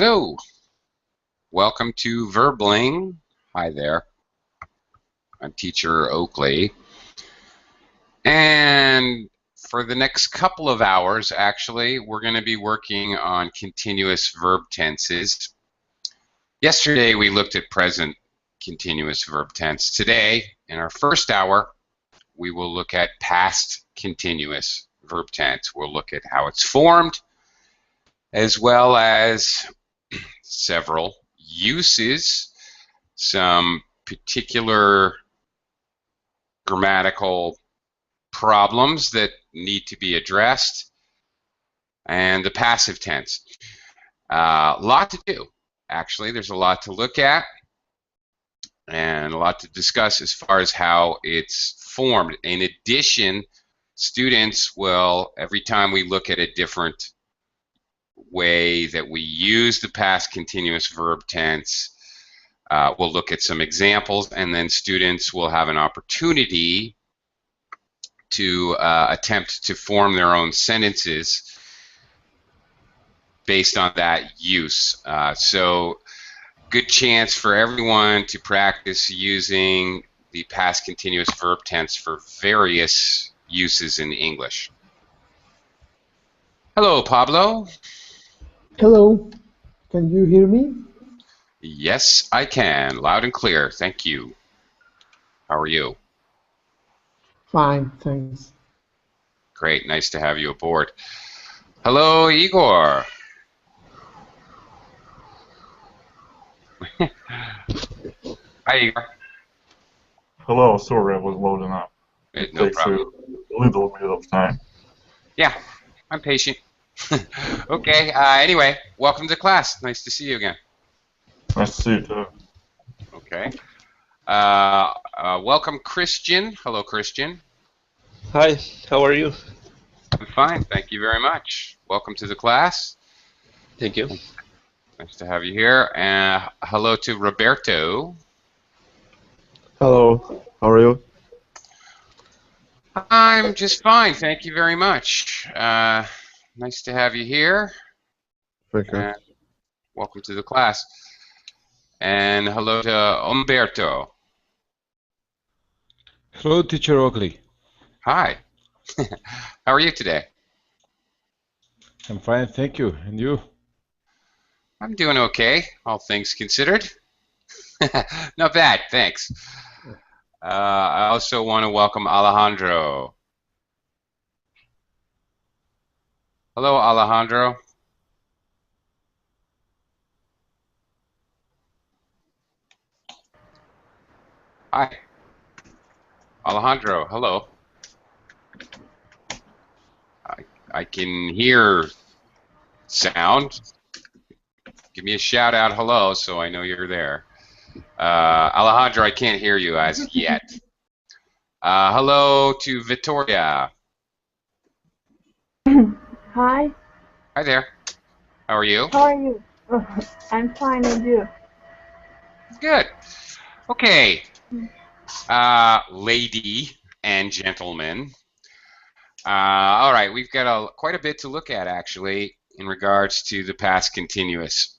Hello, welcome to Verbling. Hi there, I'm teacher Oakley. And for the next couple of hours, actually, we're going to be working on continuous verb tenses. Yesterday, we looked at present continuous verb tense. Today, in our first hour, we will look at past continuous verb tense. We'll look at how it's formed, as well as several uses, some particular grammatical problems that need to be addressed, and the passive tense. A lot to do, actually. There's a lot to look at and a lot to discuss as far as how it's formed. In addition, students will, every time we look at a different way that we use the past continuous verb tense, we'll look at some examples, and then students will have an opportunity to attempt to form their own sentences based on that use. So good chance for everyone to practice using the past continuous verb tense for various uses in English. Hello, Pablo. Hello, can you hear me? Yes, I can. Loud and clear. Thank you. How are you? Fine, thanks. Great. Nice to have you aboard. Hello, Igor. Hi, Igor. Hello, sorry, I was loading up. It No takes problem. a little bit of time. Yeah, I'm patient. Okay, anyway, welcome to class. Nice to see you again. Nice to see you too. Okay. Welcome, Christian. Hello, Christian. Hi, how are you? I'm fine, thank you very much. Welcome to the class. Thank you. Nice to have you here. And hello to Roberto. Hello, how are you? I'm just fine, thank you very much. Nice to have you here. Thank you. And welcome to the class. And hello to Umberto. Hello, Teacher Oakley. Hi. How are you today? I'm fine, thank you. And you? I'm doing okay, all things considered. Not bad, thanks. I also want to welcome Alejandro. Hello, Alejandro. Hi. Alejandro, hello. I can hear sound. Give me a shout out hello so I know you're there. Alejandro, I can't hear you as yet. Hello to Victoria. Hi. Hi there. How are you? How are you? I'm fine, and you? Good. Okay. Lady and gentlemen. All right, we've got quite a bit to look at, actually, in regards to the past continuous.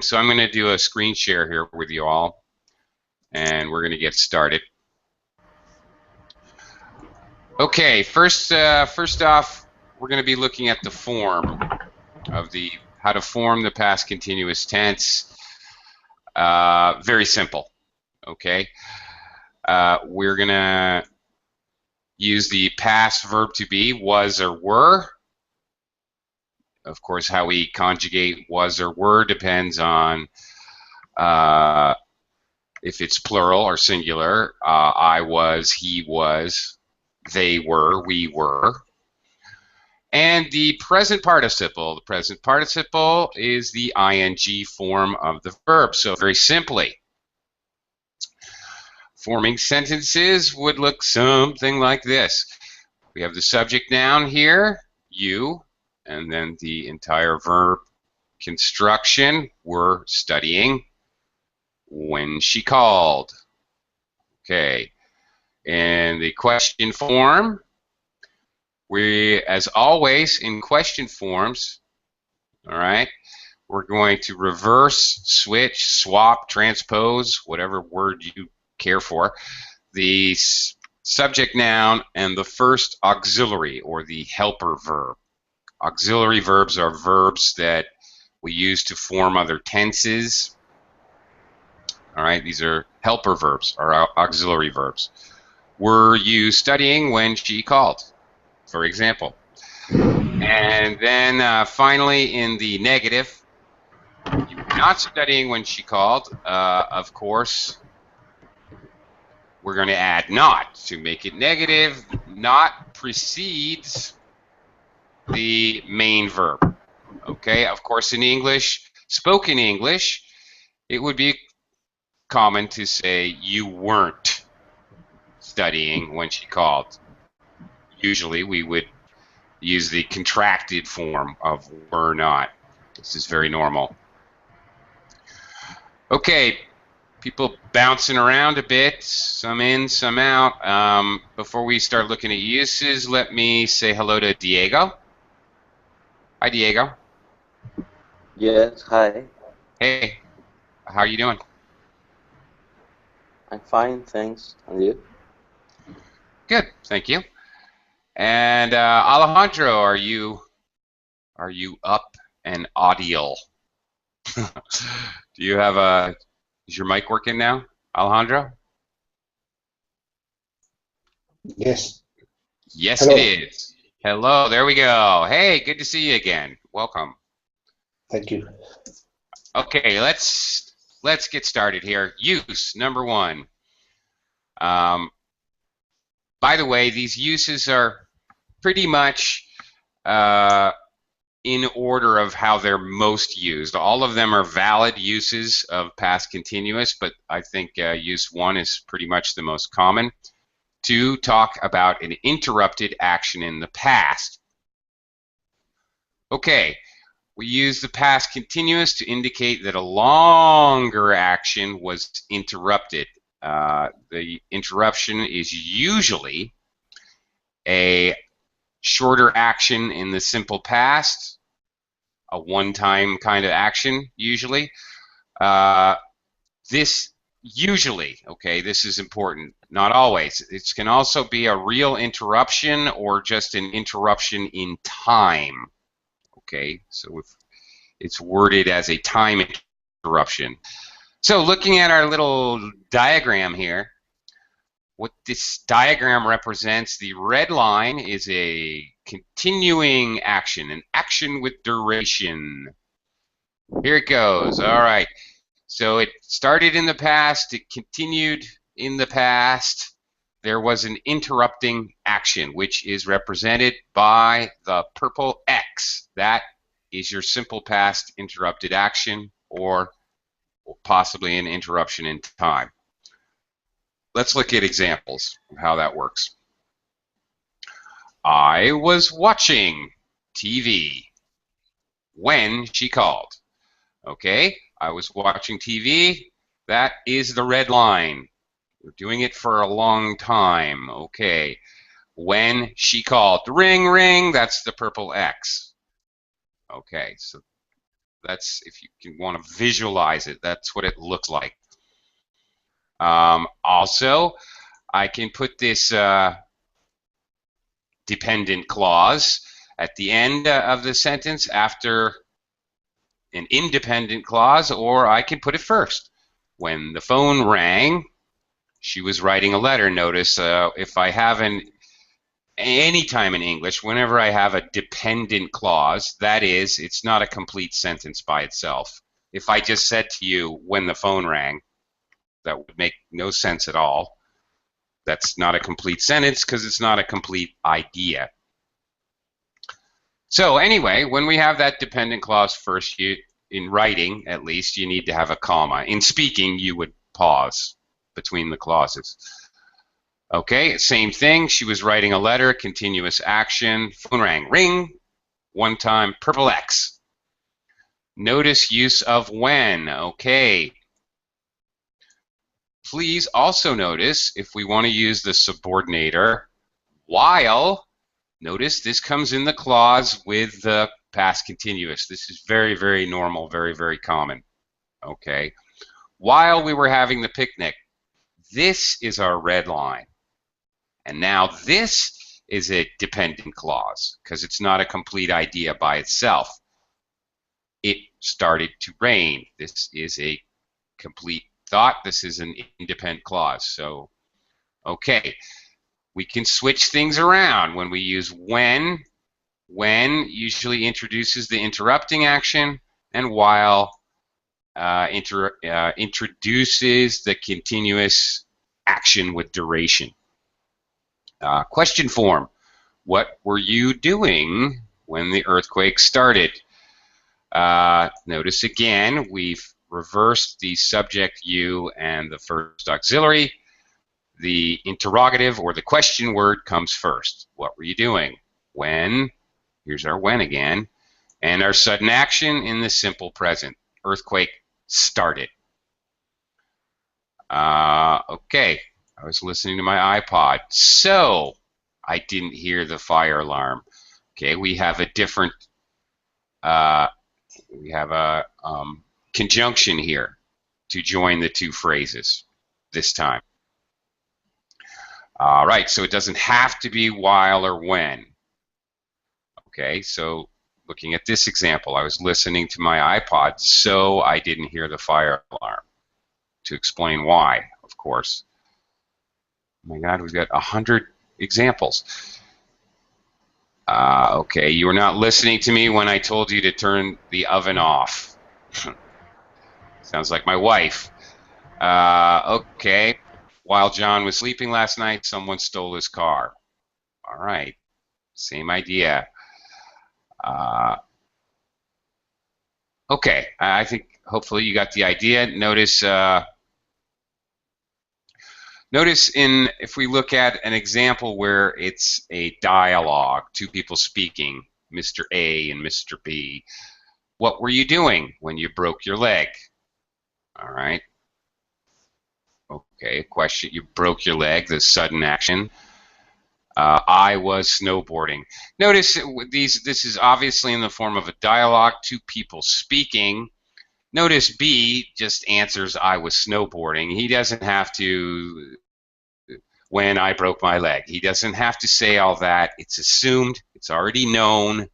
So I'm going to do a screen share here with you all, and we're going to get started. Okay, first off, we're going to be looking at the form of how to form the past continuous tense. Very simple. Okay, we're going to use the past verb to be, was or were. Of course, how we conjugate was or were depends on if it's plural or singular. I was, he was, they were, we were. And the present participle. The present participle is the ing form of the verb. So very simply, forming sentences would look something like this. We have the subject noun here, you, and then the entire verb construction we're studying, when she called. Okay, in the question form, we, as always in question forms, all right, we're going to reverse, switch, swap, transpose, whatever word you care for, the subject noun and the first auxiliary or the helper verb. Auxiliary verbs are verbs that we use to form other tenses. All right, these are helper verbs or auxiliary verbs. Were you studying when she called, for example? And then finally in the negative, you were not studying when she called. Of course, we're going to add not to make it negative. Not precedes the main verb. Okay, of course in English, spoken English, it would be common to say you weren't studying when she called. Usually we would use the contracted form of were not. This is very normal. Okay, people bouncing around a bit, some in, some out. Before we start looking at uses, let me say hello to Diego. Hi, Diego. Yes, hi. Hey, how are you doing? I'm fine, thanks. And you? Good, thank you. And Alejandro, are you up and audible? Do you have is your mic working now, Alejandro? Yes. Yes, Hello. it is. Hello, there we go. Hey, good to see you again. Welcome. Thank you. Okay, let's get started here. Use number one. By the way, these uses are pretty much in order of how they're most used. All of them are valid uses of past continuous, but I think use one is pretty much the most common to talk about an interrupted action in the past. Okay, we use the past continuous to indicate that a longer action was interrupted. The interruption is usually a shorter action in the simple past, a one-time kind of action usually. This usually, okay, this is important, not always. It can also be a real interruption or just an interruption in time. Okay, so if it's worded as a time interruption. So looking at our little diagram here, what this diagram represents, the red line is a continuing action, an action with duration. Here it goes. All right. So it started in the past, it continued in the past. There was an interrupting action, which is represented by the purple X. That is your simple past interrupted action, or possibly an interruption in time. Let's look at examples of how that works. I was watching TV when she called. Okay, I was watching TV. That is the red line. We're doing it for a long time. Okay, when she called. Ring, ring, that's the purple X. Okay, so that's, if you want to visualize it, that's what it looks like. Also, I can put this dependent clause at the end of the sentence after an independent clause, or I can put it first. When the phone rang, she was writing a letter. Notice if I have any time in English, whenever I have a dependent clause, that is, it's not a complete sentence by itself. If I just said to you, when the phone rang, that would make no sense at all. That's not a complete sentence because it's not a complete idea. So anyway, when we have that dependent clause first, in writing at least, you need to have a comma. In speaking, you would pause between the clauses. Okay, same thing. She was writing a letter, continuous action. Phone rang, ring, one time, purple X. Notice use of when. Okay. Please also notice if we want to use the subordinator while, notice this comes in the clause with the past continuous. This is very, very normal, very, very common. Okay. While we were having the picnic, this is our red line. And now this is a dependent clause because it's not a complete idea by itself. It started to rain. This is a complete thought. This is an independent clause. So, okay, we can switch things around when we use when. When usually introduces the interrupting action, and while introduces the continuous action with duration. Question form. What were you doing when the earthquake started? Notice again, we've reversed the subject you and the first auxiliary. The interrogative or the question word comes first. What were you doing? When, here's our when again, and our sudden action in the simple present. Earthquake started. Okay, I was listening to my iPod, so I didn't hear the fire alarm. Okay, we have a different, we have a conjunction here to join the two phrases this time. All right, so it doesn't have to be while or when. Okay, so looking at this example, I was listening to my iPod, so I didn't hear the fire alarm. To explain why, of course. Oh my God, we've got 100 examples. Okay, you were not listening to me when I told you to turn the oven off. Sounds like my wife. Okay, while John was sleeping last night, someone stole his car. All right, same idea. Okay, I think hopefully you got the idea. Notice, if we look at an example where it's a dialogue, two people speaking, Mr. A and Mr. B, what were you doing when you broke your leg? All right. Okay, question, you broke your leg, the sudden action. I was snowboarding. Notice this is obviously in the form of a dialogue, two people speaking. Notice B just answers, I was snowboarding. He doesn't have to, when I broke my leg. He doesn't have to say all that. It's assumed. It's already known.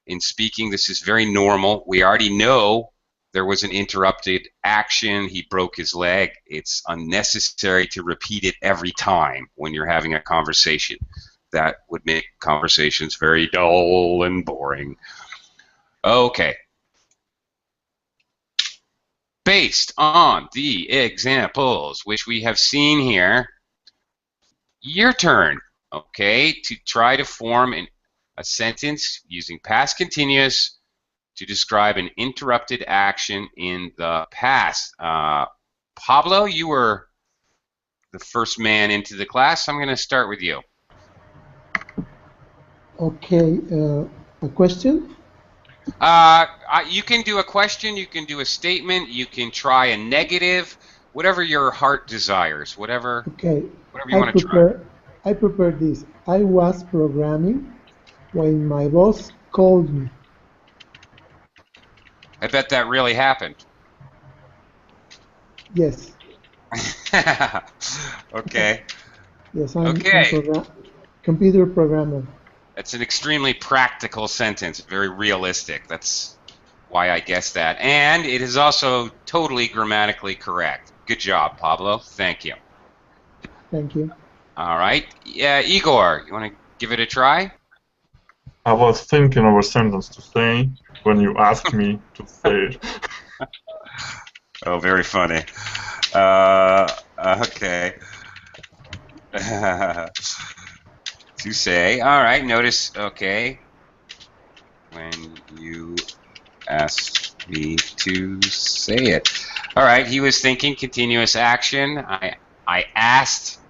In speaking, this is very normal. We already know there was an interrupted action. He broke his leg. It's unnecessary to repeat it every time when you're having a conversation. That would make conversations very dull and boring. Okay. Based on the examples which we have seen here, your turn, okay, to try to form a sentence using past continuous to describe an interrupted action in the past. Pablo, you were the first man into the class. I'm going to start with you. Okay, a question? You can do a question, you can do a statement, you can try a negative, whatever your heart desires, whatever you want to try. I prepared this. I was programming when my boss called me. I bet that really happened. Yes. Okay. Yes, I'm Okay. a computer programmer. That's an extremely practical sentence, very realistic. That's why I guessed that. And it is also totally grammatically correct. Good job, Pablo. Thank you. Thank you. All right. Yeah, Igor, you want to give it a try? I was thinking of a sentence to say when you asked me to say it. Oh, very funny. Okay. To say. All right, notice, okay. When you asked me to say it. All right, he was thinking continuous action. I asked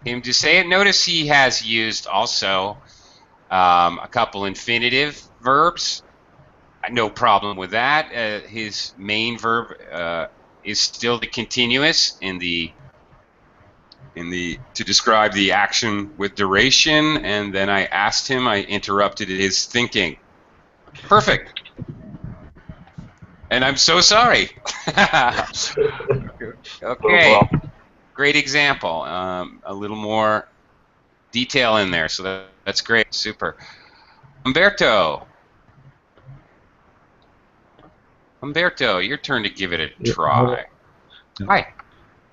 him to say it. Notice he has used also a couple infinitive verbs. No problem with that. His main verb is still the continuous to describe the action with duration, and then I asked him, I interrupted his thinking. Perfect. And I'm so sorry. Okay. Great example. A little more detail in there, so that's great. Super. Umberto, your turn to give it a try. Hi.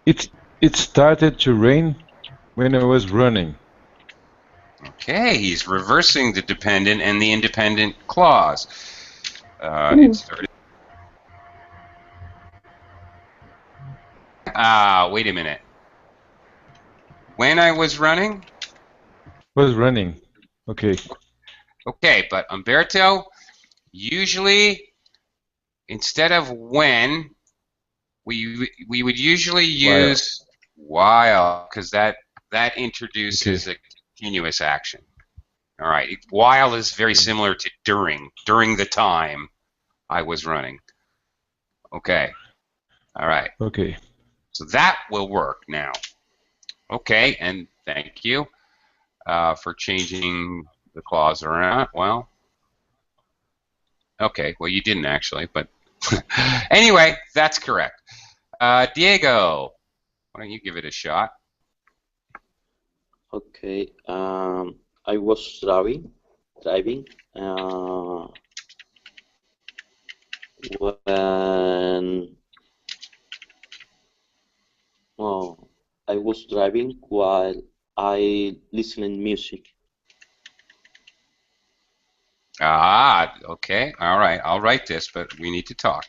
It started to rain when I was running. Okay, he's reversing the dependent and the independent clause. It started. Wait a minute. When I was running? Was running. Okay. Okay, but Umberto, usually instead of when, we would usually use while, because that introduces a continuous action. All right, while is very similar to during the time I was running. Okay. All right. Okay. So that will work now. Okay, and thank you for changing the clause around. Well, okay, well you didn't actually, but anyway, that's correct. Diego, why don't you give it a shot? Okay. I was driving. When I was driving while I listening music. Okay, all right. I'll write this, but we need to talk.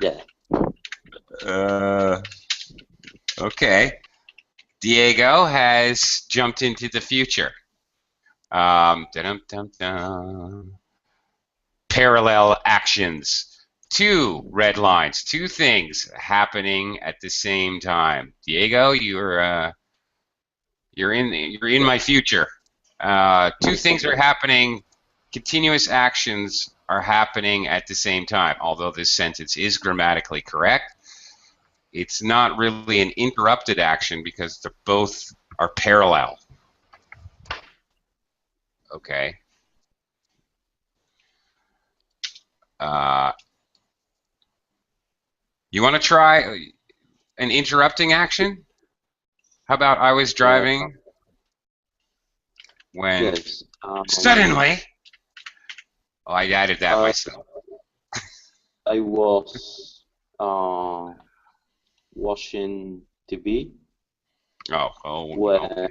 Yeah. Okay. Diego has jumped into the future. Parallel actions. Two red lines. Two things happening at the same time. Diego, you're in my future. Two things are happening. Continuous actions are happening at the same time. Although this sentence is grammatically correct, it's not really an interrupted action because they both are parallel. Okay. You want to try an interrupting action? How about I was driving when Yes. suddenly... Oh, I added that myself. I was watching TV. Okay.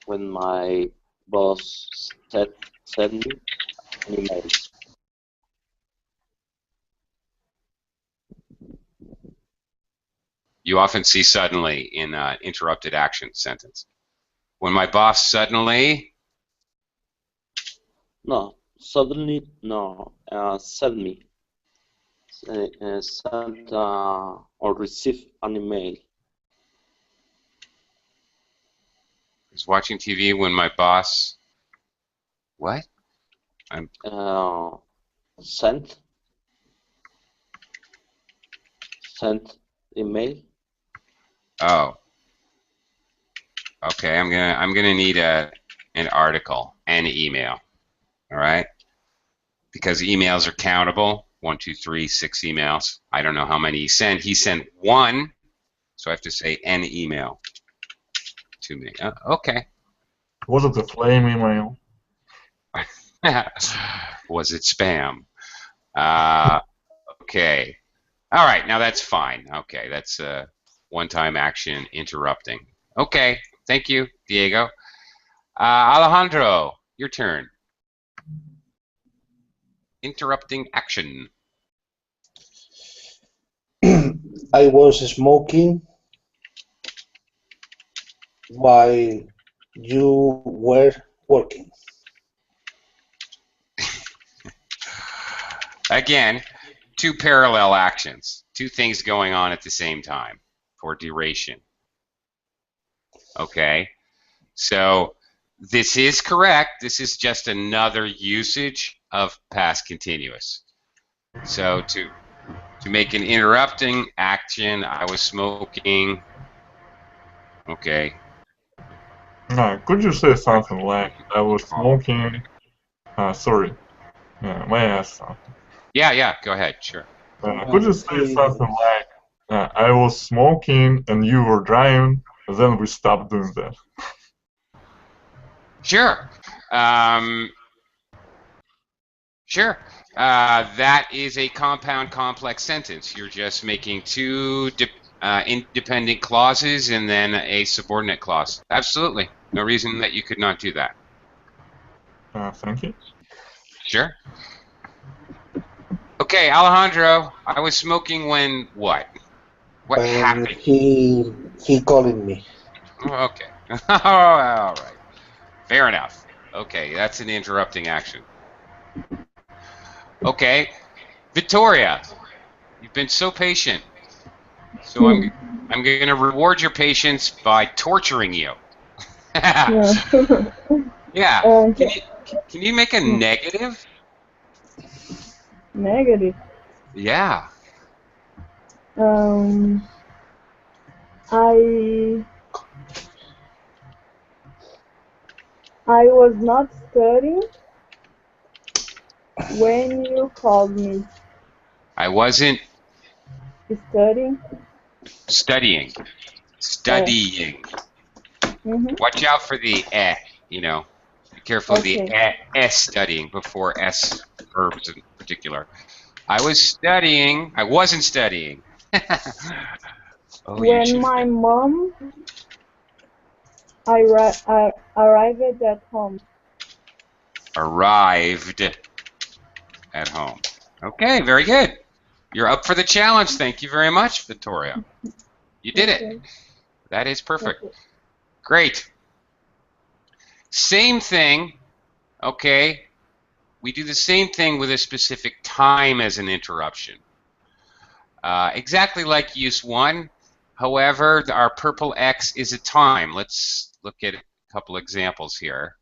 When my boss sent me an email. You often see suddenly in an interrupted action sentence. When my boss suddenly... No, suddenly, no. Send me. Sent or receive an email. I was watching TV when my boss... What? Sent email. Oh. Okay, I'm gonna need an article and email. All right? Because emails are countable. 1, 2, 3, 6 emails. I don't know how many he sent. He sent one, so I have to say an email to me. Okay. Was it a flame email? Was it spam? Okay. All right, now that's fine. Okay, that's one-time action interrupting. Okay, thank you, Diego. Alejandro, your turn. Interrupting action. I was smoking while you were working. Again, two parallel actions, two things going on at the same time for duration. Okay, so this is correct. This is just another usage of past continuous. So to make an interrupting action, I was smoking. Okay. Could you say something like, I was smoking... sorry. May I ask something? Yeah, go ahead, sure. Could you say something like, I was smoking and you were driving, and then we stopped doing that? Sure. Sure. That is a compound complex sentence. You're just making two independent clauses and then a subordinate clause. Absolutely. No reason that you could not do that. Thank you. Sure. Okay, Alejandro, I was smoking when what? What When happened? he calling me. Oh, okay. All right. Fair enough. Okay, that's an interrupting action. Okay, Victoria, you've been so patient. So I'm going to reward your patience by torturing you. Yeah. Can you make a negative? Negative. Yeah. I was not studying when you called me. I wasn't Studying. studying. Studying. Watch out for the you know. Be careful of the studying before S verbs in particular. I was studying. I wasn't studying. When my mom arrived at home. Arrived at home. Okay, very good. You're up for the challenge. Thank you very much, Victoria. You did it. That is perfect. Great. Same thing. Okay. We do the same thing with a specific time as an interruption. Exactly like use one. However, our purple X is a time. Let's look at a couple examples here.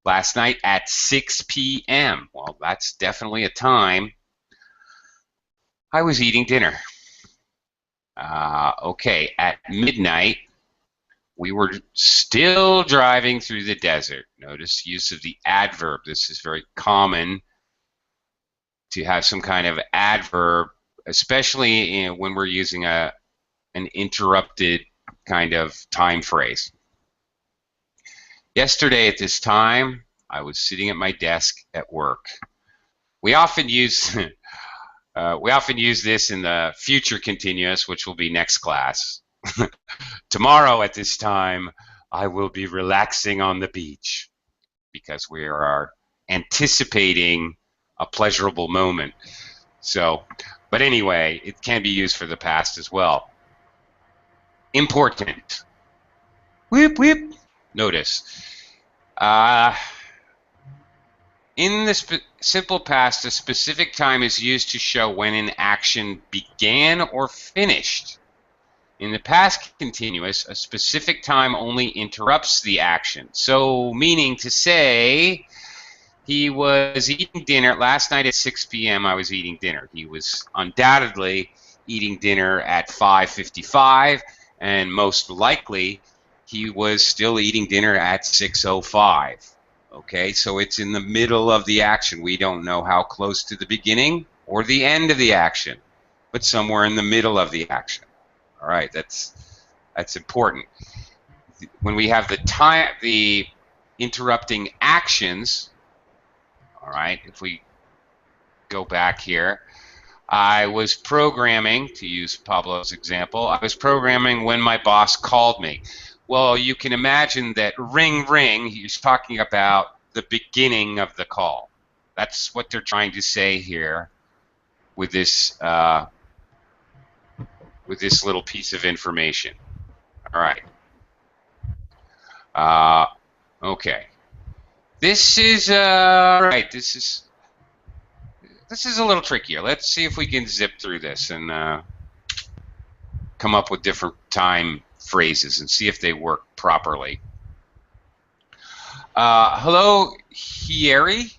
Last night at 6 p.m. Well, that's definitely a time. I was eating dinner. Okay, at midnight, we were still driving through the desert. Notice use of the adverb. This is very common to have some kind of adverb, especially when we're using an interrupted kind of time phrase. Yesterday at this time, I was sitting at my desk at work. We often use this in the future continuous, which will be next class. Tomorrow at this time, I will be relaxing on the beach, because we are anticipating a pleasurable moment. So, but anyway, it can be used for the past as well. Important. Whip, whip. Notice. In the simple past, a specific time is used to show when an action began or finished. In the past continuous, a specific time only interrupts the action. So, meaning to say, he was eating dinner last night at 6 p.m. I was eating dinner. He was undoubtedly eating dinner at 5:55, and most likely he was still eating dinner at 6:05. Okay, so it's in the middle of the action. We don't know how close to the beginning or the end of the action, but somewhere in the middle of the action. All right, that's important. When we have the interrupting actions, all right, if we go back here, I was programming, to use Pablo's example, I was programming when my boss called me. Well, you can imagine that ring, ring, he's talking about the beginning of the call. That's what they're trying to say here with this little piece of information. All right. Okay. This is right. This is a little trickier. Let's see if we can zip through this and come up with different time phrases and see if they work properly. Hello, Hieri.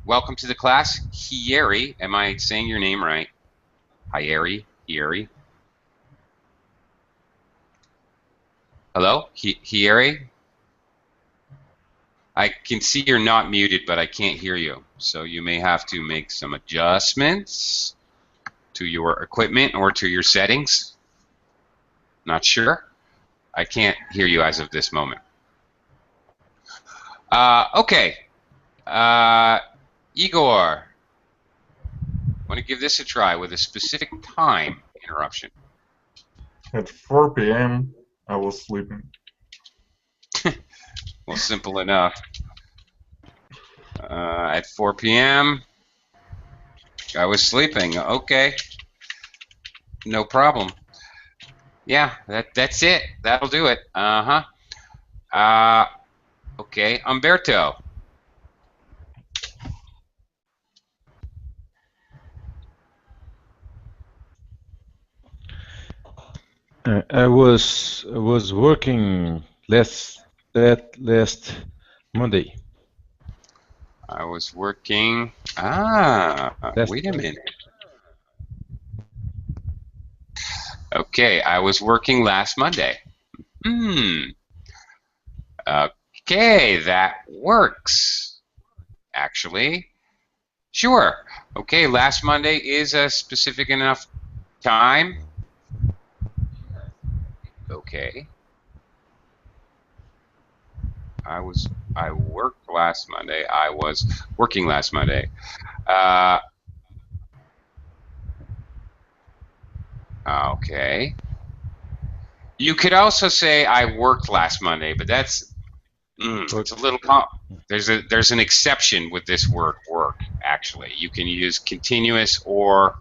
Welcome to the class, Hieri. Am I saying your name right? Hieri. Hello? Hieri? I can see you're not muted, but I can't hear you. So you may have to make some adjustments to your equipment or to your settings. Not sure. I can't hear you as of this moment. Okay. Igor, want to give this a try with a specific time interruption. At 4 p.m., I was sleeping. Well, simple enough. At 4 p.m., I was sleeping. Okay. No problem. Yeah, that's it. That'll do it. Okay, Umberto. I was working last Monday. I was working. Wait a minute. Okay, I was working last Monday. Okay, that works. Actually, sure. Okay, last Monday is a specific enough time. Okay. I worked last Monday. I was working last Monday. Okay. You could also say I worked last Monday, but that's it's a little there's an exception with this word work. Actually, you can use continuous or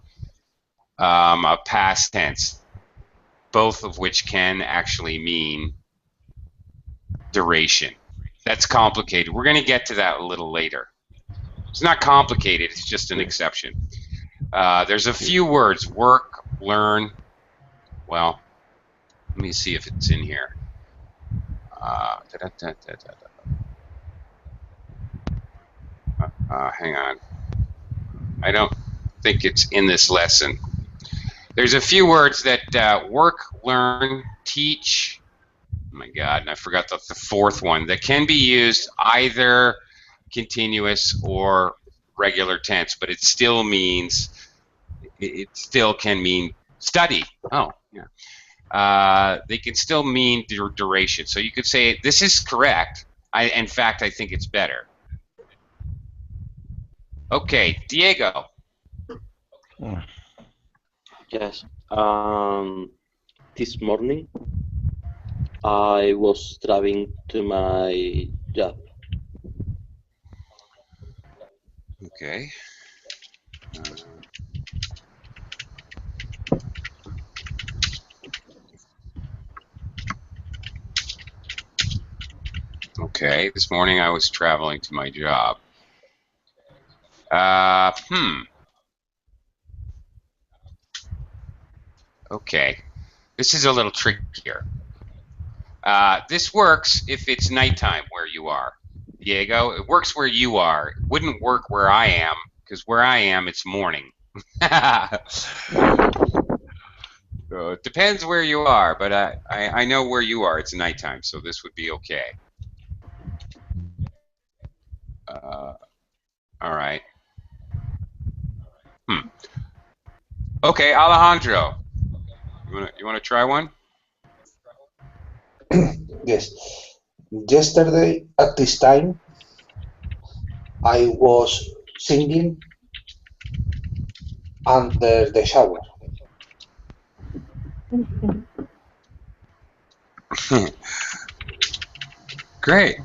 a past tense, both of which can actually mean duration. That's complicated. We're going to get to that a little later. It's not complicated. It's just an exception. There's a few words: work, learn. Well, let me see if it's in here. Hang on. I don't think it's in this lesson. There's a few words that work, learn, teach. Oh my God, and I forgot the fourth one that can be used either continuous or regular tense, but it still means it still can mean study. Oh, yeah. They can still mean duration. So you could say this is correct. In fact, I think it's better. Okay, Diego. Yes. This morning I was driving to my job. Okay. Okay, this morning I was traveling to my job. Okay, this is a little trickier. This works if it's nighttime where you are, Diego. It works where you are. It wouldn't work where I am, because where I am, it's morning. So it depends where you are, but I know where you are. It's nighttime, so this would be okay. All right. Okay, Alejandro. You wanna try one? Yes. Yesterday at this time, I was singing under the shower. Great.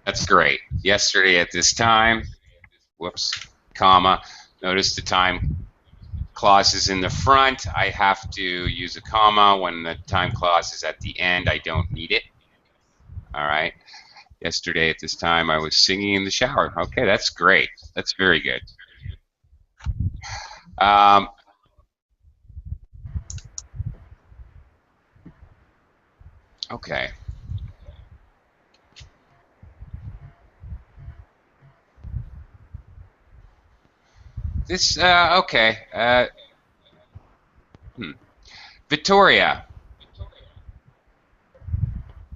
That's great. Yesterday at this time, whoops, comma. Notice the time clause is in the front. I have to use a comma. When the time clause is at the end, I don't need it. All right. Yesterday at this time, I was singing in the shower. Okay, that's great. That's very good. Okay. This, okay. Victoria.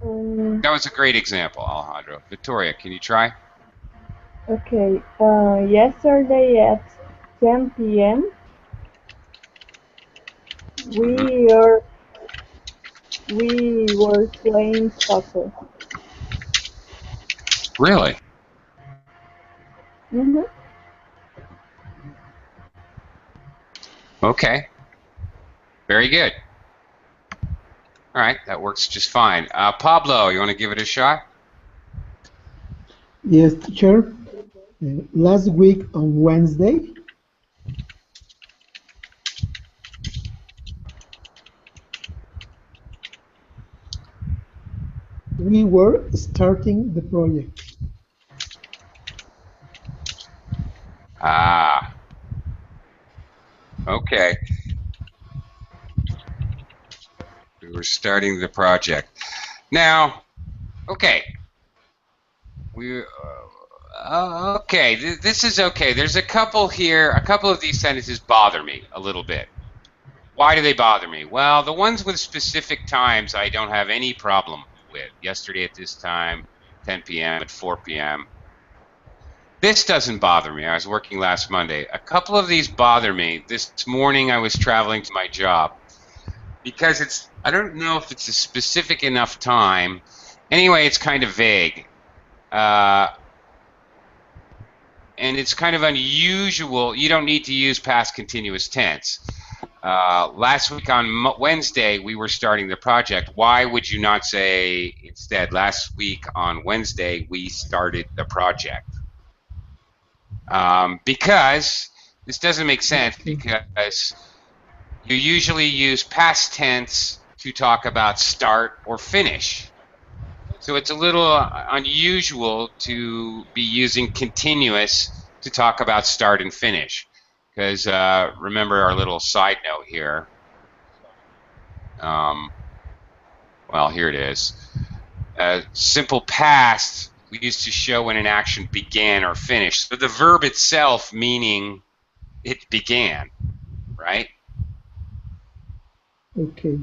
Um, That was a great example, Alejandro. Victoria, can you try? okay. Yesterday at 10 p.m. we are we were playing soccer. Really? Mm-hmm. Okay. Very good. All right, that works just fine. Pablo, you want to give it a shot? Yes, teacher. Last week on Wednesday, we were starting the project. Ah, okay. We were starting the project. Now, okay. Okay. This is okay. There's a couple here. A couple of these sentences bother me a little bit. Why do they bother me? Well, the ones with specific times I don't have any problem with. Yesterday at this time, 10 p.m. at 4 p.m. This doesn't bother me. I was working last Monday. A couple of these bother me. This morning I was traveling to my job because I don't know if it's a specific enough time. Anyway, it's kind of vague. And it's kind of unusual. You don't need to use past continuous tense. Last week on Wednesday, we were starting the project. Why would you not say instead, last week on Wednesday, we started the project? Because this doesn't make sense because you usually use past tense to talk about start or finish. So it's a little unusual to be using continuous to talk about start and finish. Because remember our little side note here. Well, here it is. Simple past we used to show when an action began or finished. So the verb itself meaning it began, right? Okay.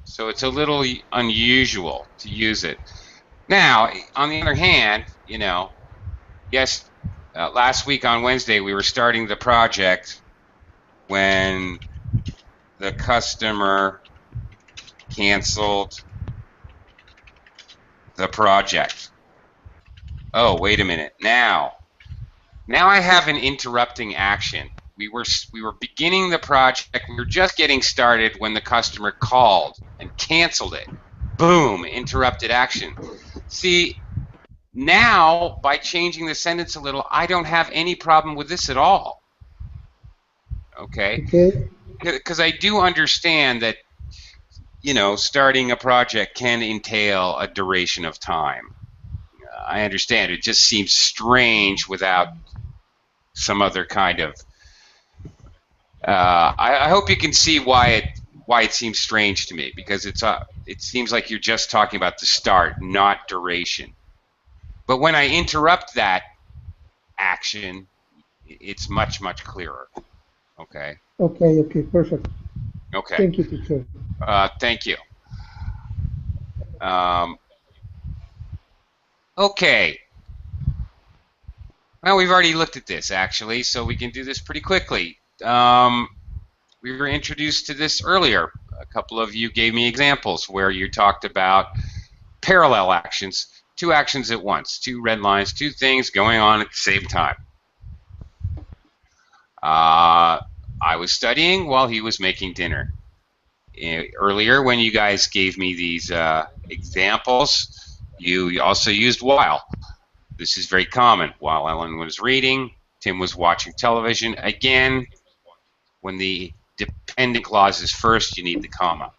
So it's a little unusual to use it. Now, on the other hand, yes, last week on Wednesday we were starting the project when the customer canceled the project. Oh, wait a minute. Now I have an interrupting action. We were beginning the project. We were just getting started when the customer called and canceled it. Boom, interrupted action. See, now by changing the sentence a little, I don't have any problem with this at all. Okay? Because I do understand that, starting a project can entail a duration of time. I understand. It just seems strange without some other kind of. I hope you can see why it seems strange to me, because it seems like you're just talking about the start, not duration. But when I interrupt that action, it's much, much clearer. Okay. Okay, perfect. Okay. Thank you, teacher. Thank you. Okay. Well, we've already looked at this, actually, so we can do this pretty quickly. We were introduced to this earlier. A couple of you gave me examples where you talked about parallel actions, two actions at once, two red lines, two things going on at the same time. I was studying while he was making dinner. Earlier, when you guys gave me these examples, you also used while. This is very common. While Ellen was reading, Tim was watching television. Again, when the dependent clause is first, you need the comma.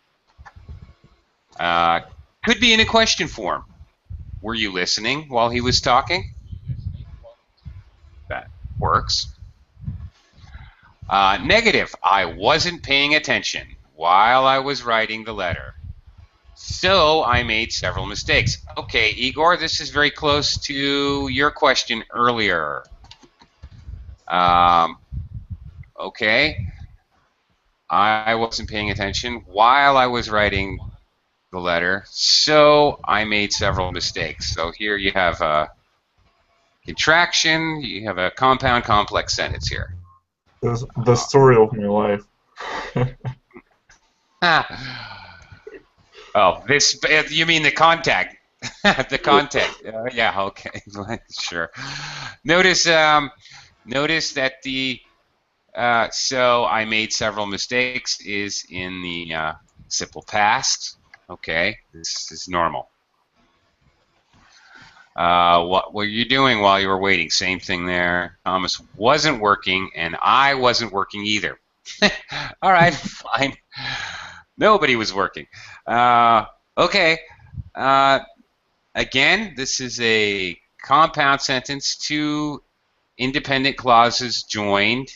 Could be in a question form. Were you listening while he was talking? That works. Negative. I wasn't paying attention while I was writing the letter. So I made several mistakes. Okay, Igor, this is very close to your question earlier. Okay. I wasn't paying attention while I was writing the letter, so I made several mistakes. So here you have a contraction, you have a compound complex sentence here. The story of my life. Oh, this, you mean the contact. The content. Yeah, okay. Sure. Notice that the so I made several mistakes is in the simple past. Okay, this is normal. What were you doing while you were waiting? Same thing there. Thomas wasn't working, and I wasn't working either. All right, fine. Nobody was working. Okay. Again, this is a compound sentence, two independent clauses joined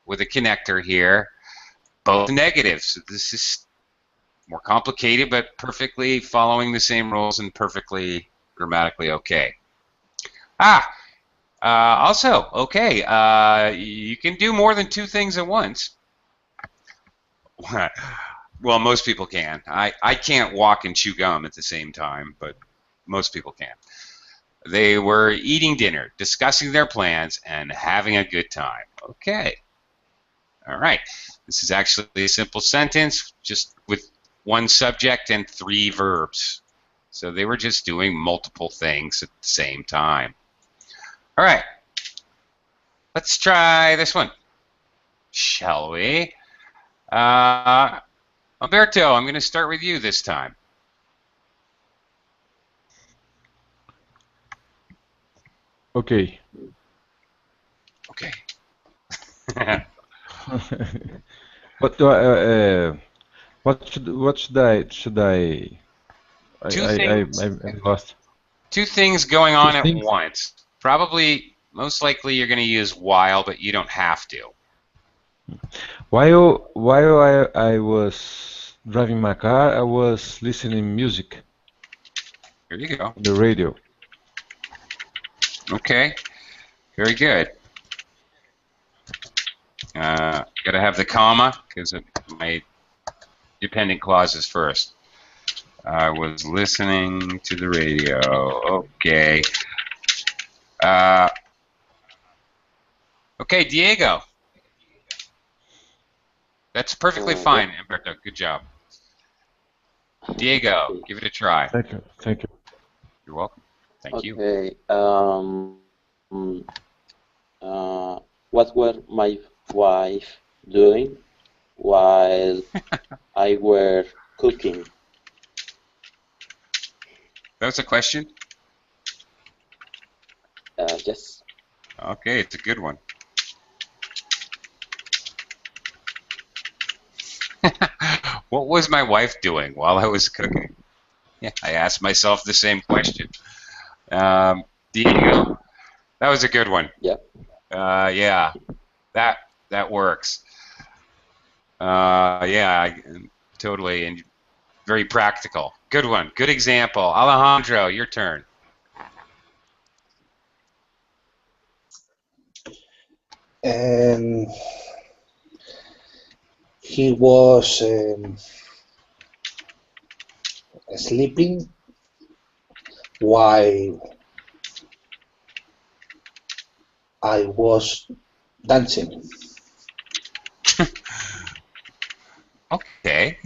with a connector here, both negatives. So this is more complicated, but perfectly following the same rules and perfectly grammatically okay. Also, okay, you can do more than two things at once. Well, most people can. I can't walk and chew gum at the same time, but most people can. They were eating dinner, discussing their plans, and having a good time. Okay. All right. This is actually a simple sentence, just with one subject and three verbs. So they were just doing multiple things at the same time. All right. Let's try this one, shall we? Umberto, I'm going to start with you this time. Okay. Okay. What do what should I I'm lost. Two things going on at Things? once. Probably, most likely, you're going to use while, but you don't have to. While I was driving my car, I was listening music Here you go. on the radio. Okay. Very good. Got to have the comma because my dependent clause is first. I was listening to the radio. Okay. Okay, Diego. That's perfectly fine, Umberto. Good job. Diego, give it a try. Thank you. Thank you. You're welcome. Thank you. Okay. What were my wife doing while I were cooking? That was a question? Yes. Okay, it's a good one. What was my wife doing while I was cooking? Yeah, I asked myself the same question. Diego, that was a good one. Yeah. Yeah, that works. Yeah, totally, and very practical. Good one. Good example. Alejandro, your turn. He was sleeping while I was dancing. Okay.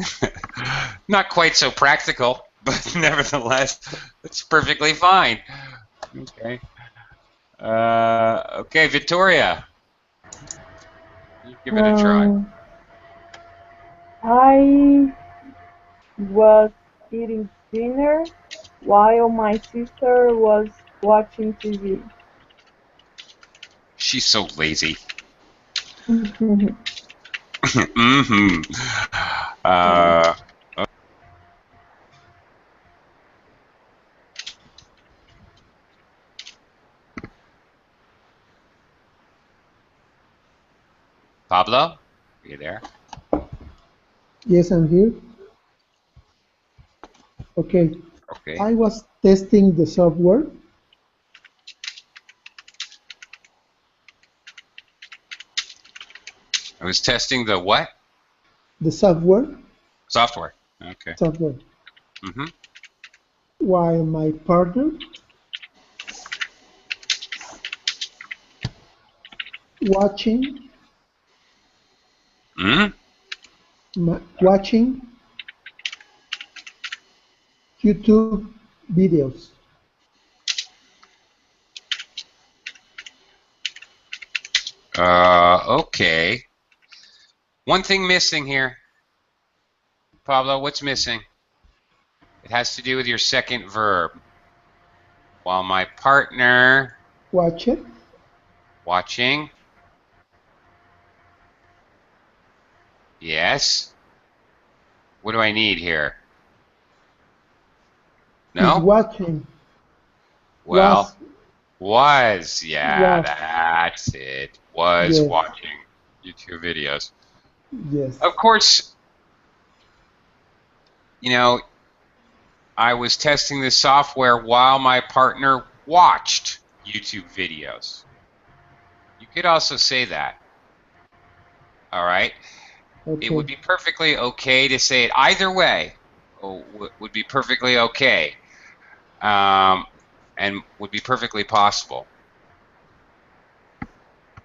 Not quite so practical, but nevertheless, it's perfectly fine. Okay. Okay, Victoria. You give it a try. I was eating dinner while my sister was watching TV. She's so lazy. Mm-hmm. Pablo, are you there? Yes, I'm here. Okay. Okay. I was testing the software. I was testing the what? the software. Software. Okay. Software. Mm-hmm. While my partner watching watching YouTube videos. Okay. One thing missing here. Pablo, what's missing? It has to do with your second verb. While my partner Watch it. watching. Yes. What do I need here? Is No? watching. Well, was. Yeah, Was. that's it. Was Yes. watching YouTube videos. Yes. Of course, you know, I was testing this software while my partner watched YouTube videos. You could also say that. All right? Okay. It would be perfectly okay to say it either way. Would be perfectly okay. And would be perfectly possible.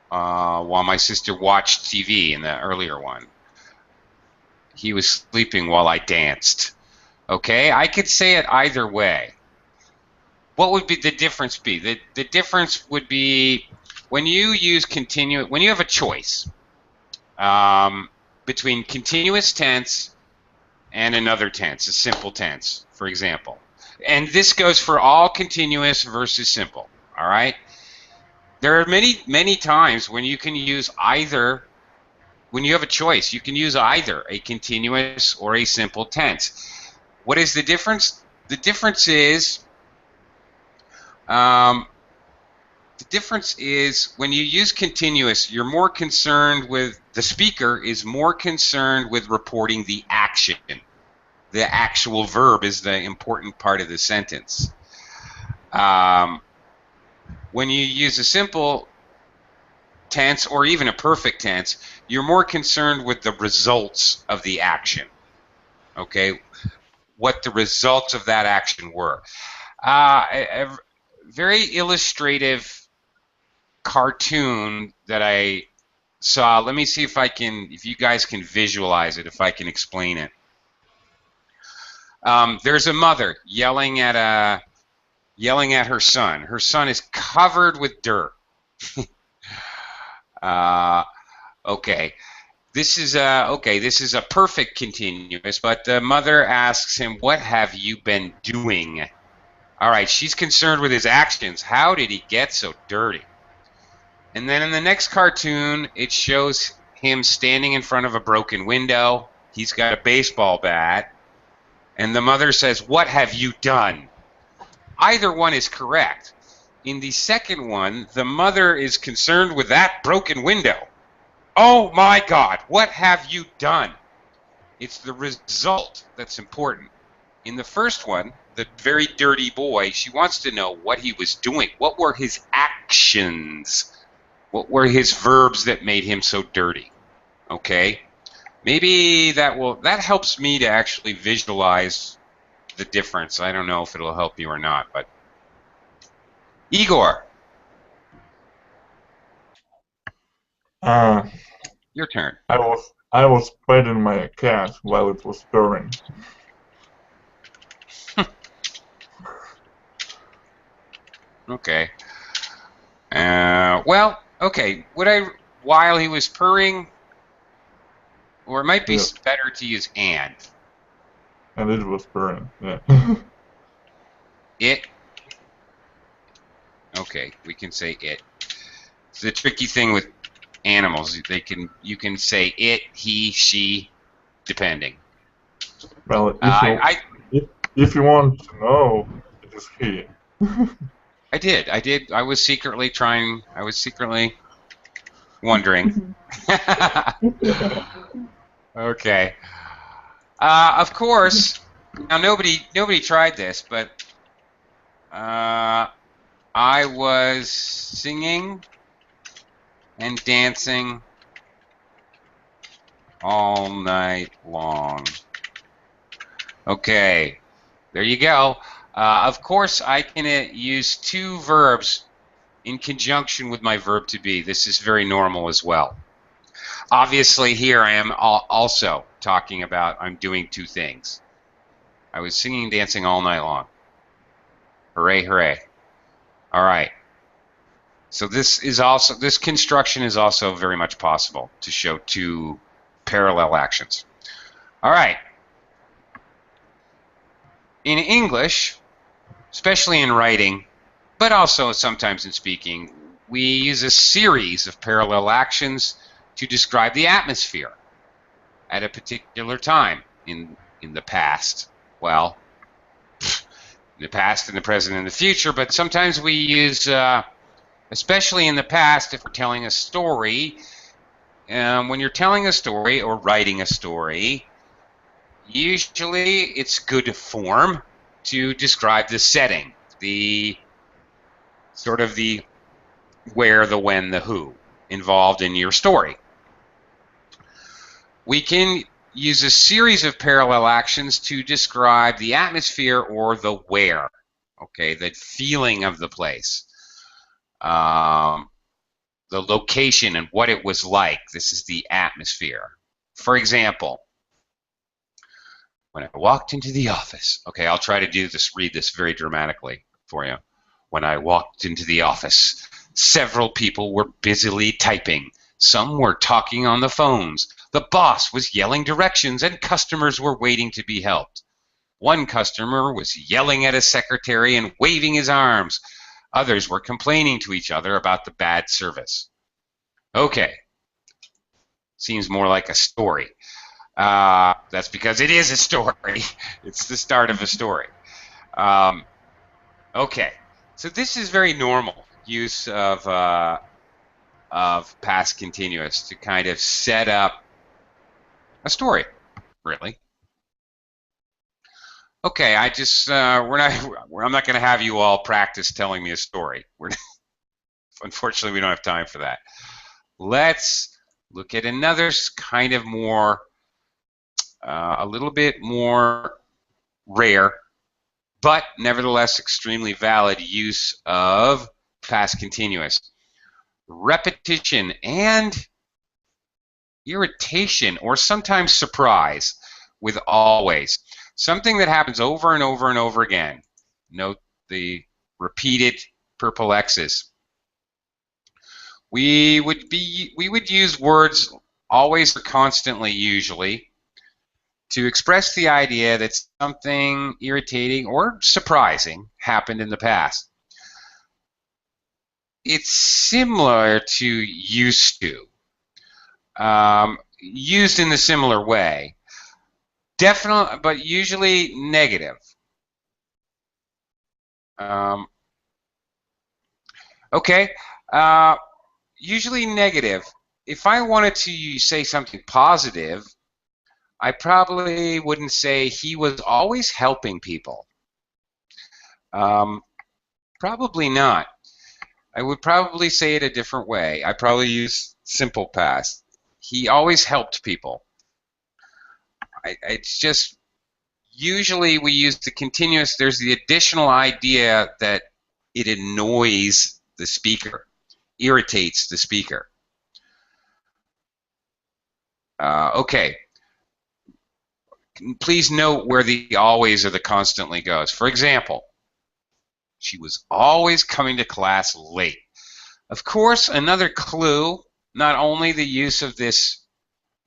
While my sister watched TV in the earlier one. He was sleeping while I danced. Okay? I could say it either way. What would be the difference be? The difference would be when you use continuous, when you have a choice between continuous tense and another tense, a simple tense, for example. And this goes for all continuous versus simple, all right? There are many times when you can use either, when you have a choice, you can use either a continuous or a simple tense. What is the difference? The difference is when you use continuous, you're more concerned with, the speaker is more concerned with reporting the action. The actual verb is the important part of the sentence. When you use a simple tense or even a perfect tense, you're more concerned with the results of the action. Okay? What the results of that action were. A very illustrative cartoon that I saw. Let me see if you guys can visualize it, if I can explain it. There's a mother yelling at her son. Her son is covered with dirt. Okay. This is a perfect continuous, but the mother asks him, "What have you been doing?" All right, she's concerned with his actions. How did he get so dirty? And then in the next cartoon, it shows him standing in front of a broken window. He's got a baseball bat. And the mother says, "What have you done?" Either one is correct. In the second one, the mother is concerned with that broken window. "Oh my God, what have you done?" It's the result that's important. In the first one, the very dirty boy, she wants to know what he was doing. What were his actions? What were his verbs that made him so dirty? Okay? Maybe that helps me to actually visualize the difference. I don't know if it'll help you or not, but Igor, your turn. I was petting my cat while it was purring. Okay. Well, okay. While he was purring, or it might be better to use and. And it was purring, yeah. It. Okay, we can say it. It's the tricky thing with animals. You can say it, he, she, depending. Well, if you want to know, it is he. I did. I was secretly wondering. Okay. Of course. Now nobody tried this, but I was singing and dancing all night long. Okay, there you go. Of course, I can use two verbs in conjunction with my verb to be. This is very normal as well. Obviously, here I am also talking about I'm doing two things. I was singing and dancing all night long. Hooray, hooray. All right. So this construction is also very much possible to show two parallel actions. All right. In English, especially in writing, but also sometimes in speaking, we use a series of parallel actions to describe the atmosphere at a particular time in the past. Well, in the past, in the present, and the future, but sometimes we use, especially in the past, if we're telling a story, when you're telling a story or writing a story, usually it's good form to describe the setting, the sort of the where, the when, the who involved in your story. We can use a series of parallel actions to describe the atmosphere or the where, okay, the feeling of the place, the location and what it was like. This is the atmosphere. For example, when I walked into the office, okay, I'll try to read this very dramatically for you. When I walked into the office, several people were busily typing. Some were talking on the phones. The boss was yelling directions and customers were waiting to be helped. One customer was yelling at his secretary and waving his arms. Others were complaining to each other about the bad service. Okay. Seems more like a story. That's because it is a story. It's the start of a story. Okay. So this is very normal use of past continuous to kind of set up a story, really. Okay, I'm not going to have you all practice telling me a story. Unfortunately, we don't have time for that. Let's look at another kind of more, a little bit more rare, but nevertheless extremely valid use of past continuous. Repetition and irritation, or sometimes surprise, with always. Something that happens over and over and over again. Note the repeated purple X's. We would use words always or constantly, usually, to express the idea that something irritating or surprising happened in the past. It's similar to used to, used in a similar way. Definitely, but usually negative. Okay, usually negative. If I wanted to say something positive, I probably wouldn't say he was always helping people. Probably not. I would probably say it a different way. I probably use simple past. He always helped people. It's just, usually we use the continuous. There's the additional idea that it annoys the speaker, irritates the speaker. Okay. Please note where the always or the constantly goes. For example, she was always coming to class late. Of course, another clue, not only the use of this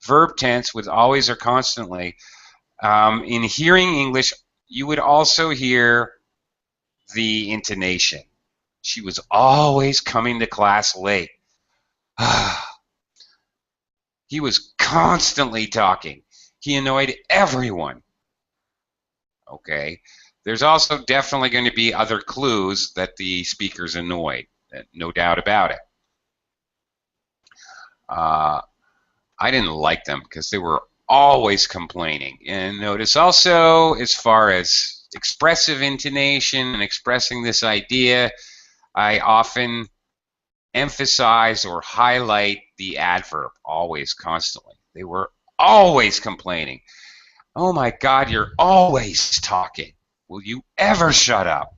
verb tense with always or constantly, in hearing English, you would also hear the intonation. She was always coming to class late. He was constantly talking. He annoyed everyone. Okay. There's also definitely going to be other clues that the speaker's annoyed. No doubt about it. I didn't like them because they were always complaining. And notice also, as far as expressive intonation and expressing this idea, I often emphasize or highlight the adverb, always, constantly. They were always complaining. Oh my God, you're always talking. Will you ever shut up?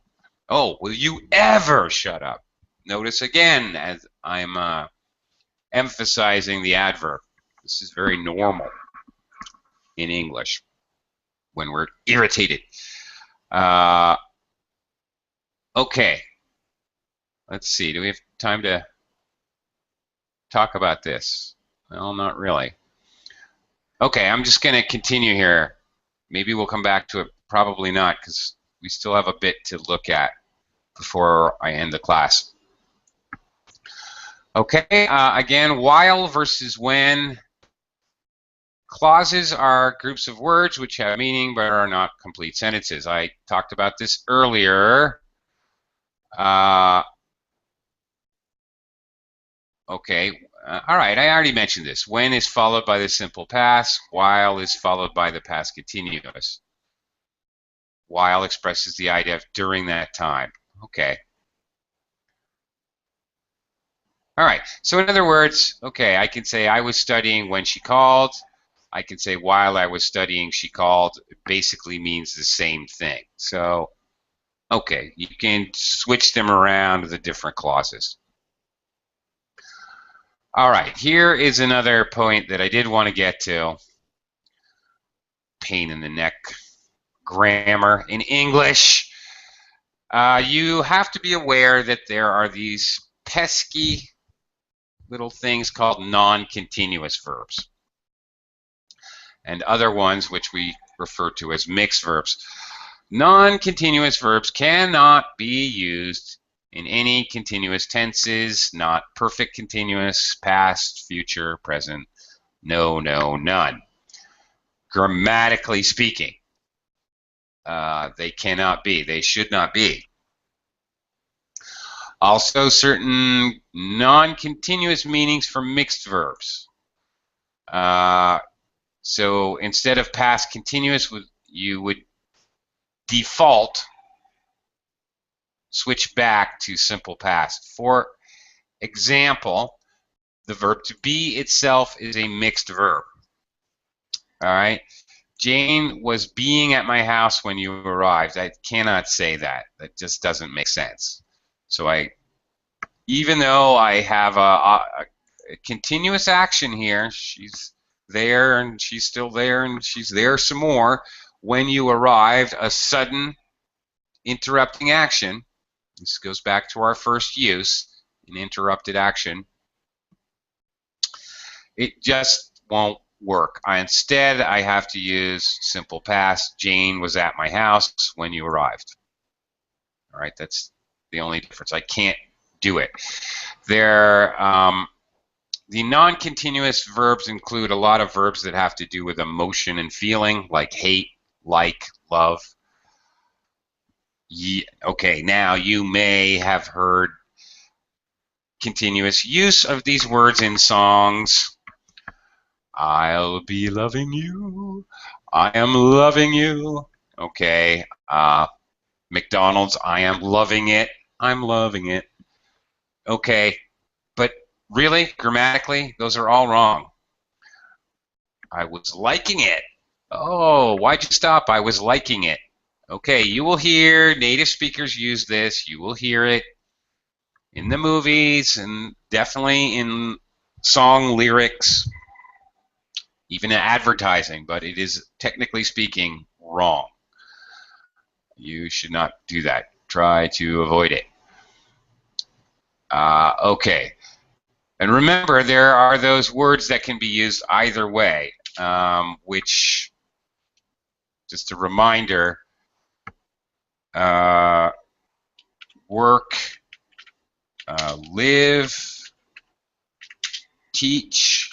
Oh, will you ever shut up? Notice again as I'm emphasizing the adverb. This is very normal in English when we're irritated. Okay, let's see. Do we have time to talk about this? Well, not really. Okay, I'm just going to continue here. Maybe we'll come back to it. Probably not, because we still have a bit to look at before I end the class. Okay, again, while versus when. Clauses are groups of words which have meaning but are not complete sentences. I talked about this earlier. Okay, all right, I already mentioned this. When is followed by the simple past. While is followed by the past continuous. While expresses the idea of during that time. Okay. All right, so in other words, okay, I can say I was studying when she called. I can say while I was studying, she called. It basically means the same thing. So, okay, you can switch them around with the different clauses. All right, here is another point that I did want to get to. Pain in the neck. Grammar in English. You have to be aware that there are these pesky little things called non-continuous verbs, and other ones which we refer to as mixed verbs. Non-continuous verbs cannot be used in any continuous tenses, not perfect continuous, past, future, present, no, none. Grammatically speaking, they cannot be, they should not be. Also, certain non-continuous meanings for mixed verbs. So instead of past continuous, you would default switch back to simple past. For example, the verb to be itself is a mixed verb. All right. Jane was being at my house when you arrived. I cannot say that. That just doesn't make sense. So even though I have a continuous action here, she's there and she's still there and she's there some more. When you arrived, a sudden interrupting action. This goes back to our first use, an interrupted action. It just won't work. Instead, I have to use simple past. Jane was at my house when you arrived. All right, that's the only difference. I can't do it. The non-continuous verbs include a lot of verbs that have to do with emotion and feeling, like hate, like, love. Okay, now you may have heard continuous use of these words in songs. I'll be loving you. I am loving you. Okay. McDonald's, I am loving it. I'm loving it. Okay. But really, grammatically, those are all wrong. I was liking it. Oh, why'd you stop? I was liking it. Okay, you will hear native speakers use this. You will hear it in the movies and definitely in song lyrics, even in advertising, but it is, technically speaking, wrong. You should not do that. Try to avoid it. Okay. And remember, there are those words that can be used either way, which, just a reminder, work, live, teach,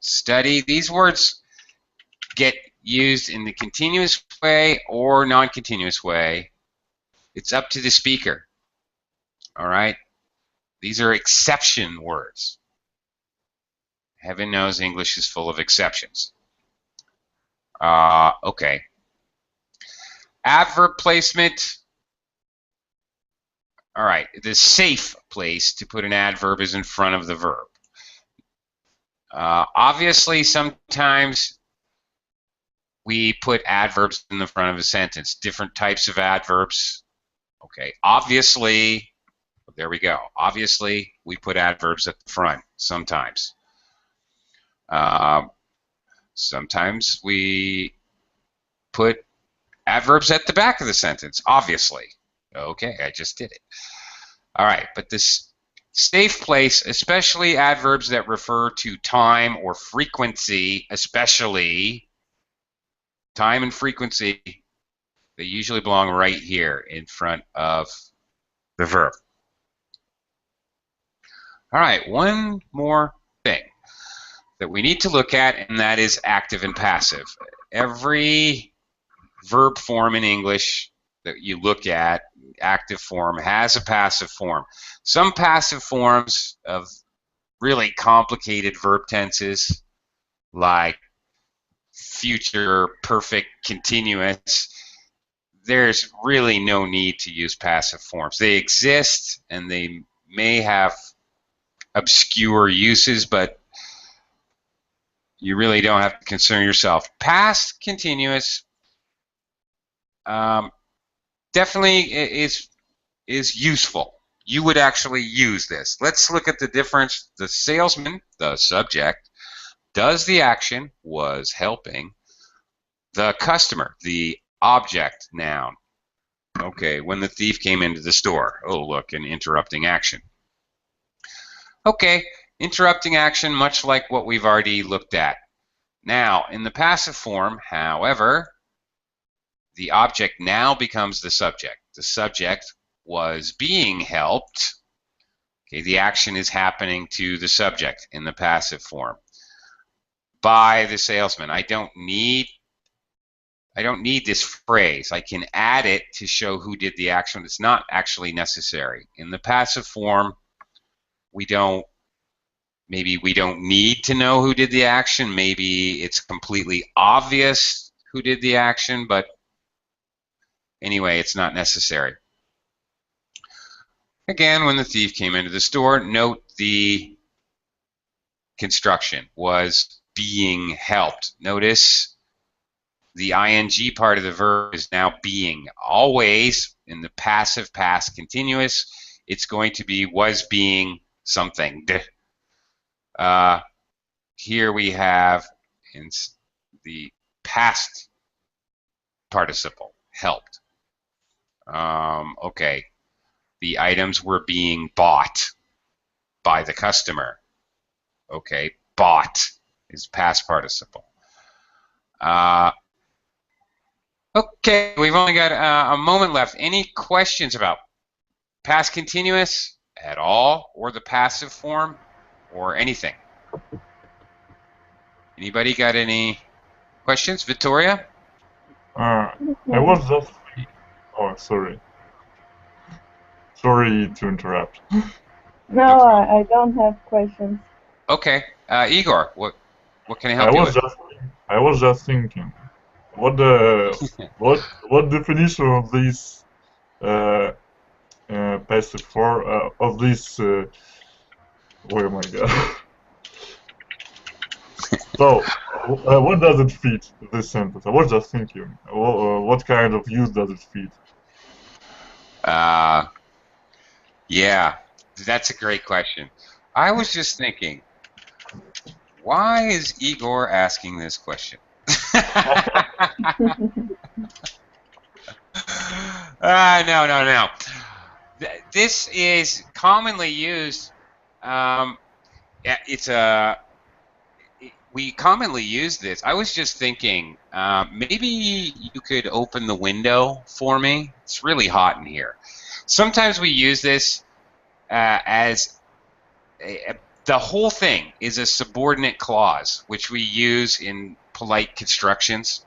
study. These words get used in the continuous way or non-continuous way. It's up to the speaker. All right? These are exception words. Heaven knows English is full of exceptions. Okay. Adverb placement. All right. The safe place to put an adverb is in front of the verb. Obviously, sometimes we put adverbs in the front of a sentence. Different types of adverbs. Okay, obviously, there we go. Obviously, we put adverbs at the front sometimes. Sometimes we put adverbs at the back of the sentence, obviously. Okay, I just did it. All right, but this safe place, especially adverbs that refer to time or frequency, especially time and frequency, they usually belong right here in front of the verb. All right, one more thing that we need to look at, and that is active and passive. Every verb form in English that you look at, active form, has a passive form. Some passive forms of really complicated verb tenses, like future perfect continuous, there's really no need to use passive forms. They exist and they may have obscure uses, but you really don't have to concern yourself. Past continuous definitely is useful. You would actually use this. Let's look at the difference. The salesman, the subject, does the action, was helping. The customer, the object, noun. Okay, when the thief came into the store. Oh, look, an interrupting action. Okay, interrupting action, much like what we've already looked at. Now, in the passive form, however, the object now becomes the subject. The subject was being helped. Okay, the action is happening to the subject in the passive form by the salesman. I don't need this phrase. I can add it to show who did the action. It's not actually necessary. In the passive form, maybe we don't need to know who did the action. Maybe it's completely obvious who did the action, but anyway, it's not necessary. Again, when the thief came into the store, note the construction was being helped. Notice the ing part of the verb is now being. Always in the passive past continuous, it's going to be was being something. Here we have in the past participle, helped. Okay, the items were being bought by the customer. Okay, bought is past participle. Okay, we've only got a moment left. Any questions about past continuous at all, or the passive form, or anything? Anybody got any questions? Victoria? I was just... Oh, sorry. Sorry to interrupt. No, I don't have questions. Okay, Igor, what can I help you with? I was just thinking, what definition of this passive form of this? Oh my god! So, what does it fit this sentence? I was just thinking, what kind of use does it fit? Yeah, that's a great question. I was just thinking, why is Igor asking this question? No. This is commonly used. We commonly use this. I was just thinking, maybe you could open the window for me. It's really hot in here. Sometimes we use this as the whole thing is a subordinate clause, which we use in polite constructions.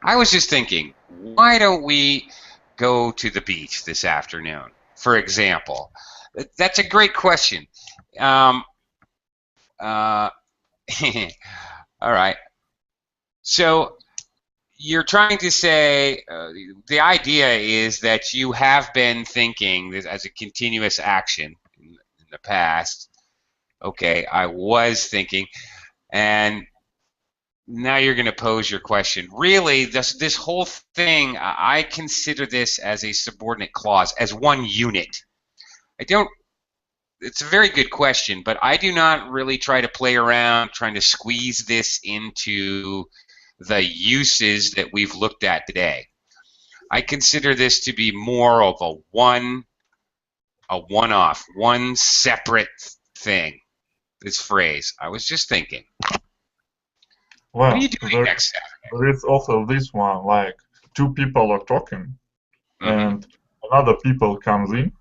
I was just thinking, why don't we go to the beach this afternoon, for example? That's a great question. All right. So you're trying to say the idea is that you have been thinking this as a continuous action in the past, Okay, I was thinking. And now you're going to pose your question. Really, this whole thing, I consider this as a subordinate clause, as one unit. I don't. It's a very good question, but I do not really try to play around trying to squeeze this into the uses that we've looked at today. I consider this to be more of a one-off, one separate thing. This phrase. I was just thinking. Well, What are you doing next Saturday? there is also this one, like two people are talking, and another people comes in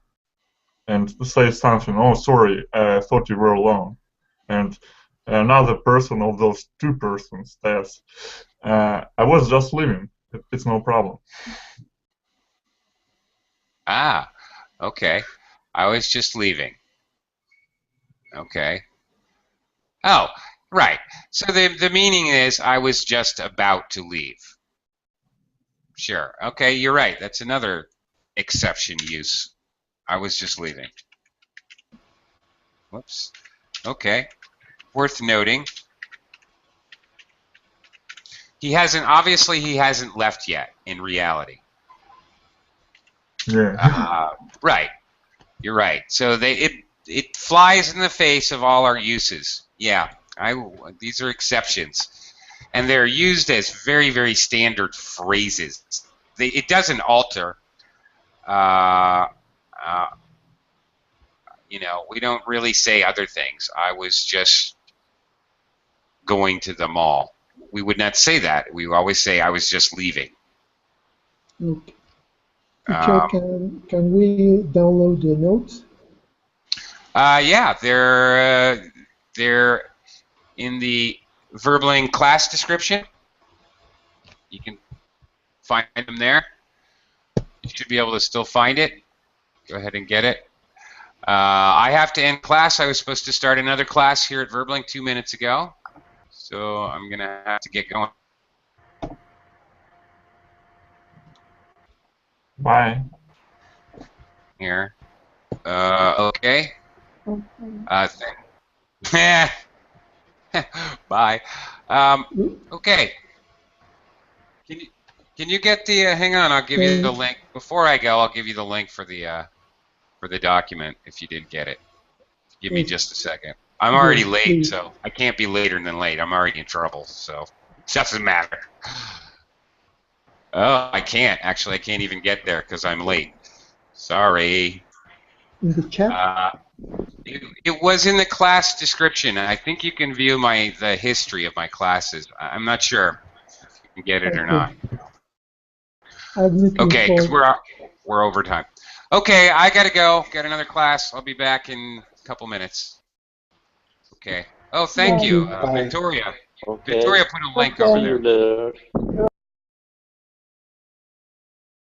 and says something. Oh, sorry, I thought you were alone. And another person of those two persons says, I was just leaving. It's no problem. Ah, okay. I was just leaving. Okay. Oh, right. So the meaning is I was just about to leave. Sure. Okay, you're right. That's another exception use. I was just leaving. Whoops. Okay. Worth noting. Obviously he hasn't left yet in reality. Yeah. Right. You're right. So it flies in the face of all our uses. Yeah. These are exceptions. And they're used as very, very standard phrases. It doesn't alter. You know, we don't really say other things. I was just going to the mall. We would not say that. We always say I was just leaving. Okay. Teacher, can we download the notes? Yeah, they're in the Verbling class description. You can find them there. You should be able to still find it. Go ahead and get it. I have to end class. I was supposed to start another class here at Verbling 2 minutes ago. So I'm going to have to get going. Bye. Here. Okay. Bye. Okay. Can you get the? Hang on, I'll give you the link. Before I go, I'll give you the link for the document if you didn't get it. Give me just a second. I'm already late, so I can't be later than late. I'm already in trouble, so it doesn't matter. Oh, I can't. Actually, I can't even get there because I'm late. Sorry. In the chat? It was in the class description. I think you can view the history of my classes. I'm not sure if you can get it or not. Okay, because we're over time. Okay, I gotta go. Get another class. I'll be back in a couple minutes. Okay. Oh, thank you, Victoria. Okay. Victoria put a link over there. See you later.